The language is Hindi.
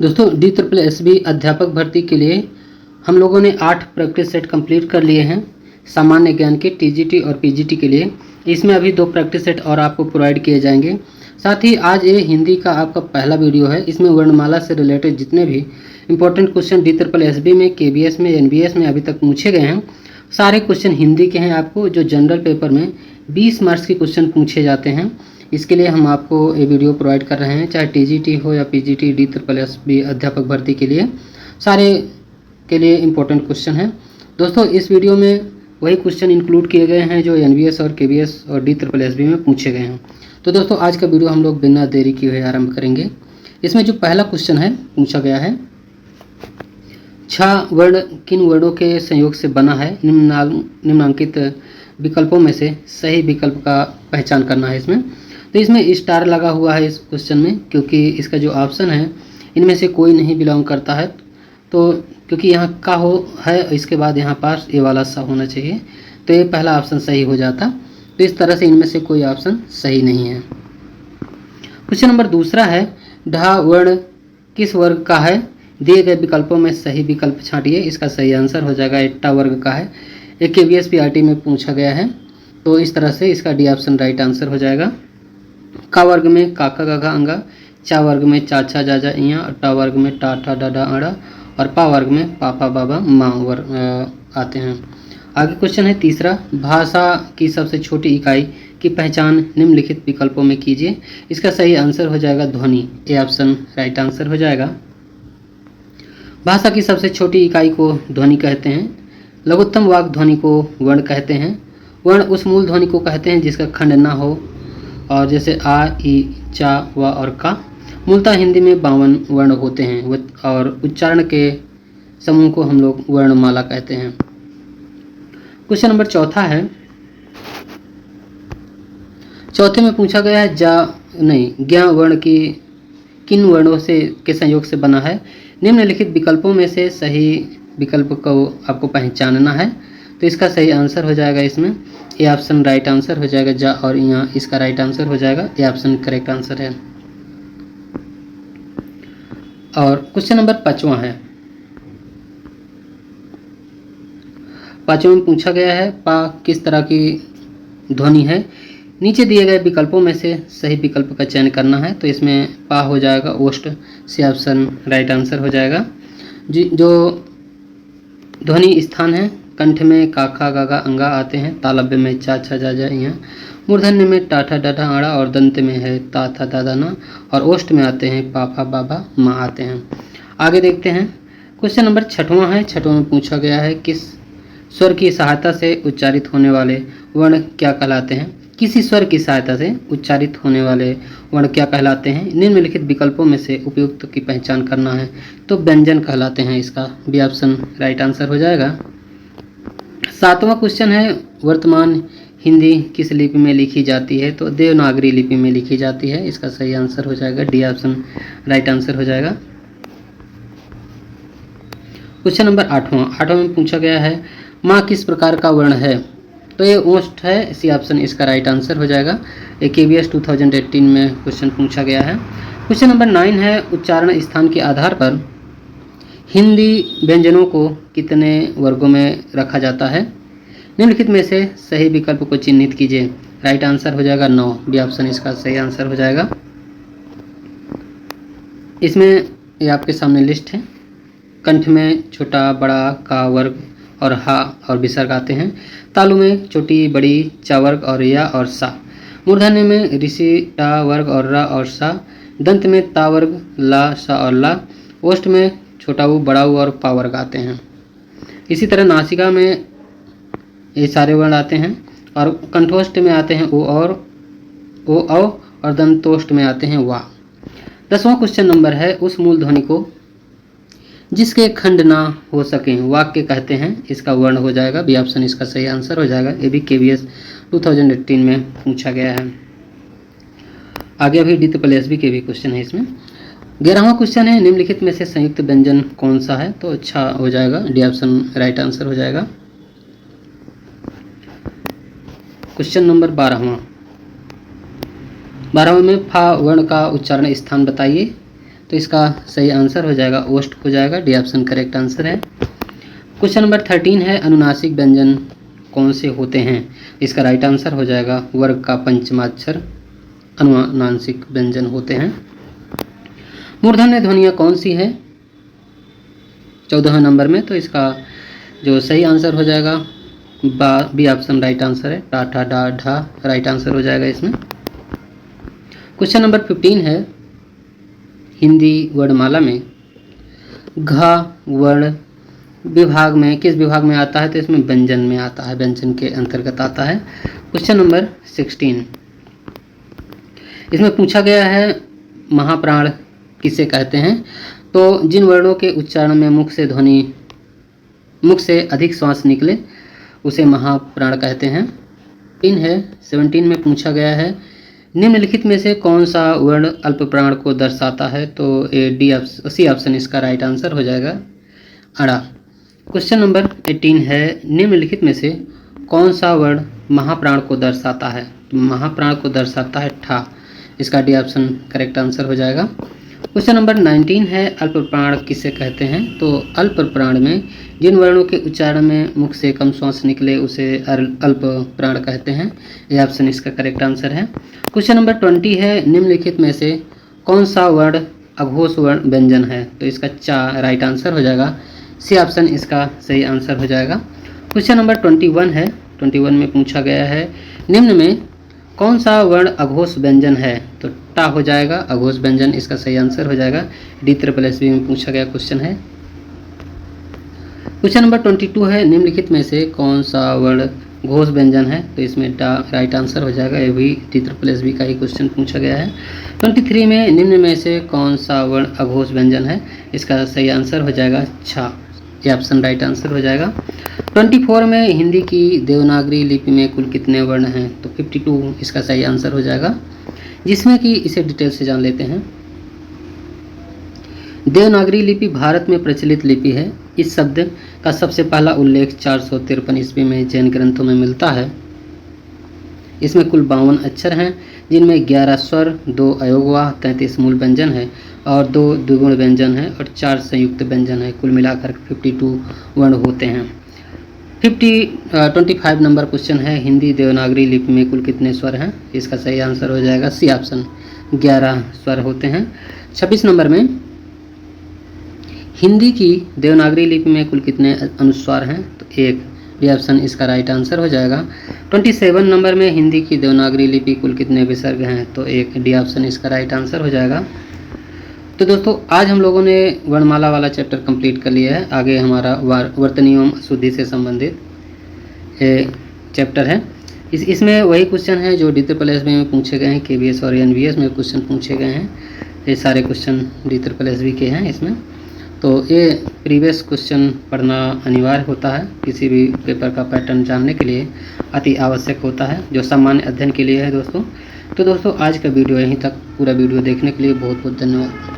दोस्तों DSSB अध्यापक भर्ती के लिए हम लोगों ने 8 प्रैक्टिस सेट कंप्लीट कर लिए हैं सामान्य ज्ञान के TGT और PGT के लिए। इसमें अभी 2 प्रैक्टिस सेट और आपको प्रोवाइड किए जाएंगे। साथ ही आज ये हिंदी का आपका पहला वीडियो है। इसमें वर्णमाला से रिलेटेड जितने भी इंपॉर्टेंट क्वेश्चन DSSB में, KBS में, NBS में अभी तक पूछे गए हैं, सारे क्वेश्चन हिंदी के हैं। आपको जो जनरल पेपर में 20 मार्क्स के क्वेश्चन पूछे जाते हैं, इसके लिए हम आपको ये वीडियो प्रोवाइड कर रहे हैं। चाहे TGT हो या PGT, DSSB अध्यापक भर्ती के लिए सारे के लिए इम्पोर्टेंट क्वेश्चन हैं। दोस्तों इस वीडियो में वही क्वेश्चन इंक्लूड किए गए हैं जो NBS और KBS और DSSB में पूछे गए हैं। तो दोस्तों आज का वीडियो हम लोग बिना देरी किए हुए आरंभ करेंगे। इसमें जो पहला क्वेश्चन है पूछा गया है, छ वर्ण किन वर्णों के संयोग से बना है? निम्नांकित विकल्पों में से सही विकल्प का पहचान करना है। तो इसमें स्टार लगा हुआ है इस क्वेश्चन में, क्योंकि इसका जो ऑप्शन है इनमें से कोई नहीं बिलोंग करता है। तो क्योंकि यहाँ का हो है, इसके बाद यहाँ पास ये वाला सा होना चाहिए, तो ये पहला ऑप्शन सही हो जाता। तो इस तरह से इनमें से कोई ऑप्शन सही नहीं है। क्वेश्चन नंबर दूसरा है, ढ वर्ण किस वर्ग का है? दिए गए विकल्पों में सही विकल्प छांटिए। इसका सही आंसर हो जाएगा एट्टा वर्ग का है। एक KBS PRT में पूछा गया है, तो इस तरह से इसका डी ऑप्शन राइट आंसर हो जाएगा। का वर्ग में काका गागा अंगा, चा वर्ग में चाचा जाजा इया, टा वर्ग में टाटा डाडा आड़ा और पा वर्ग में पापा बाबा माँ वर्ग आते हैं। आगे क्वेश्चन है तीसरा, भाषा की सबसे छोटी इकाई की पहचान निम्नलिखित विकल्पों में कीजिए। इसका सही आंसर हो जाएगा ध्वनि। ए ऑप्शन राइट आंसर हो जाएगा। भाषा की सबसे छोटी इकाई को ध्वनि कहते हैं। लघुत्तम वाक् ध्वनि को वर्ण कहते हैं। वर्ण उस मूल ध्वनि को कहते हैं जिसका खंड ना हो, और जैसे आ, ई, चा, व और का। मूलतः हिंदी में 52 वर्ण होते हैं और उच्चारण के समूह को हम लोग वर्णमाला कहते हैं। क्वेश्चन नंबर चौथा है, चौथे में पूछा गया है ज्ञ वर्ण की किन वर्णों से के संयोग से बना है? निम्नलिखित विकल्पों में से सही विकल्प को आपको पहचानना है। तो इसका सही आंसर हो जाएगा इसमें ए ऑप्शन राइट आंसर हो जाएगा। जा और यहाँ इसका राइट आंसर हो जाएगा। ए ऑप्शन करेक्ट आंसर है। और क्वेश्चन नंबर 5वां है, 5वें में पूछा गया है, पा किस तरह की ध्वनि है? नीचे दिए गए विकल्पों में से सही विकल्प का चयन करना है। तो इसमें पा हो जाएगा ओष्ठ, सी ऑप्शन राइट आंसर हो जाएगा। जो ध्वनि स्थान है, कंठ में काखा गागा अंगा आते हैं, तालव्य में चा छा जा जा यहाँ, मूर्धन्य में टाठा डाठा आड़ा और दंत में है ता था दादा ना, और ओष्ठ में आते हैं पापा बाबा माँ आते हैं। आगे देखते हैं। क्वेश्चन नंबर 6वां है। 6वें में पूछा गया है, किस स्वर की सहायता से उच्चारित होने वाले वर्ण क्या कहलाते हैं? किसी स्वर की सहायता से उच्चारित होने वाले वर्ण क्या कहलाते हैं? निम्नलिखित विकल्पों में से उपयुक्त की पहचान करना है। तो व्यंजन कहलाते हैं। इसका बी ऑप्शन राइट आंसर हो जाएगा। 7वां क्वेश्चन है, वर्तमान हिंदी किस लिपि में लिखी जाती है? तो देवनागरी लिपि में लिखी जाती है। इसका सही आंसर हो जाएगा डी ऑप्शन राइट आंसर हो जाएगा। क्वेश्चन नंबर 8वां में पूछा गया है, माँ किस प्रकार का वर्ण है? तो ये ओष्ठ है। सी ऑप्शन इसका राइट आंसर हो जाएगा। एक KBS 2018 में क्वेश्चन पूछा गया है। क्वेश्चन नंबर 9 है, उच्चारण स्थान के आधार पर हिंदी व्यंजनों को कितने वर्गों में रखा जाता है? निम्नलिखित में से सही विकल्प को चिन्हित कीजिए। राइट आंसर हो जाएगा 9। बी ऑप्शन इसका सही आंसर हो जाएगा। इसमें ये आपके सामने लिस्ट है। कंठ में छोटा बड़ा का वर्ग और हा और विसर्ग आते हैं। तालु में छोटी बड़ी चा वर्ग और या और सा। मूर्धन्य में ऋषि टा वर्ग और रा और सा। दंत में ता वर्ग ला सा और ला। ओष्ठ में छोटा ऊ बड़ा ऊ और पा वर्ग आते हैं। इसी तरह नासिका में ये सारे वर्ण आते हैं, और कंठोष्ठ में आते हैं ओ और ओ औ, और दंतोष्ठ में आते हैं वा। 10वां क्वेश्चन नंबर है, उस मूल ध्वनि को जिसके खंड ना हो सके वाक्य कहते हैं। इसका वर्ण हो जाएगा बी ऑप्शन इसका सही आंसर हो जाएगा। ये भी KBS 2018 में पूछा गया है। आगे अभी DSSB के भी क्वेश्चन है इसमें। 11वां क्वेश्चन है, निम्नलिखित में से संयुक्त व्यंजन कौन सा है? तो अच्छा हो जाएगा, डी ऑप्शन राइट आंसर हो जाएगा। क्वेश्चन नंबर 12वां में फा वर्ण का उच्चारण स्थान बताइए। तो इसका सही आंसर हो जाएगा ओस्ट हो जाएगा, डी ऑप्शन करेक्ट आंसर है। क्वेश्चन नंबर 13 है अनुनासिक व्यंजन कौन से होते हैं? इसका राइट आंसर हो जाएगा वर्ग का पंचमाक्षर अनुनासिक व्यंजन होते हैं। मूर्धन्य ध्वनियाँ कौन सी है 14वें नंबर में? तो इसका जो सही आंसर हो जाएगा बी ऑप्शन राइट आंसर है, टा ठा डा ढा राइट आंसर हो जाएगा इसमें। क्वेश्चन नंबर 15 है हिंदी वर्णमाला में घ वर्ण विभाग में किस विभाग में आता है? तो इसमें व्यंजन में आता है, व्यंजन के अंतर्गत आता है। क्वेश्चन नंबर 16 इसमें पूछा गया है महाप्राण किसे कहते हैं? तो जिन वर्णों के उच्चारण में मुख से अधिक श्वास निकले उसे महाप्राण कहते हैं। 17 में पूछा गया है निम्नलिखित में से कौन सा वर्ण अल्प प्राण को दर्शाता है? तो सी ऑप्शन इसका राइट आंसर हो जाएगा अड़ा। क्वेश्चन नंबर 18 है निम्नलिखित में से कौन सा वर्ण महाप्राण को दर्शाता है? तो महाप्राण को दर्शाता है ठा, इसका डी ऑप्शन करेक्ट आंसर हो जाएगा। क्वेश्चन नंबर 19 है अल्प प्राण किसे कहते हैं? तो अल्प प्राण में जिन वर्णों के उच्चारण में मुख से कम श्वास निकले उसे अल्प प्राण कहते हैं, यह ऑप्शन इसका करेक्ट आंसर है। क्वेश्चन नंबर 20 है निम्नलिखित में से कौन सा वर्ण अघोष वर्ण व्यंजन है? तो इसका चा राइट आंसर हो जाएगा, सी ऑप्शन इसका सही आंसर हो जाएगा। क्वेश्चन नंबर 21 है, 21 में पूछा गया है निम्न में कौन सा वर्ण अघोष व्यंजन है? तो टा हो जाएगा, अघोष व्यंजन इसका सही आंसर हो जाएगा, D+B में पूछा गया क्वेश्चन है। क्वेश्चन नंबर 22 है निम्नलिखित में से कौन सा वर्ण घोष व्यंजन है? तो इसमें टा राइट आंसर हो जाएगा, ये भी D+B का ही क्वेश्चन पूछा गया है। 23 में निम्न में से कौन सा वर्ण अघोष व्यंजन है? इसका सही आंसर हो जाएगा छा, ये ऑप्शन राइट आंसर हो जाएगा। 24 में हिंदी की देवनागरी लिपि में कुल कितने वर्ण हैं? तो 52 इसका सही आंसर हो जाएगा, जिसमें कि इसे डिटेल से जान लेते हैं। देवनागरी लिपि भारत में प्रचलित लिपि है। इस शब्द का सबसे पहला उल्लेख 453 ईस्वी में जैन ग्रंथों में मिलता है। इसमें कुल 52 अक्षर हैं, जिनमें 11 स्वर, 2 अयोगवाह, 33 मूल व्यंजन है और 2 द्विगुण व्यंजन है और 4 संयुक्त व्यंजन है। कुल मिलाकर 52 वर्ण होते हैं। 25 नंबर क्वेश्चन है हिंदी देवनागरी लिपि में कुल कितने स्वर हैं? इसका सही आंसर हो जाएगा सी ऑप्शन, 11 स्वर होते हैं। 26 नंबर में हिंदी की देवनागरी लिपि में कुल कितने अनुस्वार हैं? तो 1, बी ऑप्शन इसका राइट आंसर हो जाएगा। 27 नंबर में हिंदी की देवनागरी लिपि कुल कितने विसर्ग हैं? तो 1, डी ऑप्शन इसका राइट आंसर हो जाएगा। तो दोस्तों आज हम लोगों ने वर्णमाला वाला चैप्टर कंप्लीट कर लिया है। आगे हमारा वर्तनी एवं शुद्धि से संबंधित चैप्टर है। इसमें वही क्वेश्चन है जो D+B में पूछे गए हैं, KBS और NVS में क्वेश्चन पूछे गए हैं। ये सारे क्वेश्चन D+B के हैं इसमें। तो ये प्रीवियस क्वेश्चन पढ़ना अनिवार्य होता है, किसी भी पेपर का पैटर्न जानने के लिए अति आवश्यक होता है, जो सामान्य अध्ययन के लिए है दोस्तों। तो दोस्तों आज का वीडियो यहीं तक। पूरा वीडियो देखने के लिए बहुत बहुत धन्यवाद।